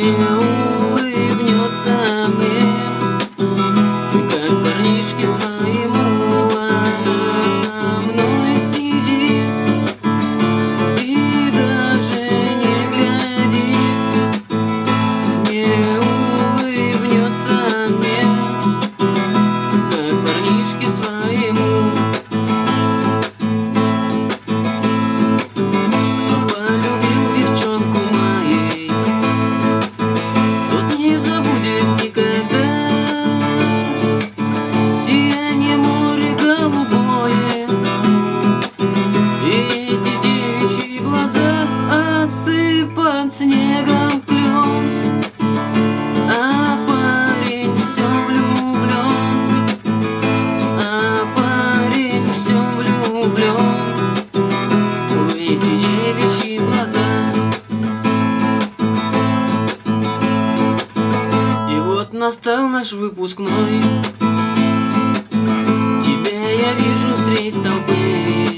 не улыбнется мне, как парнишке своему, а со мной сидит и даже не глядит, не улыбнется мне, как парнишке своему. Сияние моря голубое, и эти девичьи глаза осыпан снегом клен, а парень все влюблен, а парень все влюблен в эти девичьи глаза. И вот настал наш выпускной. Тебя я вижу средь толпы.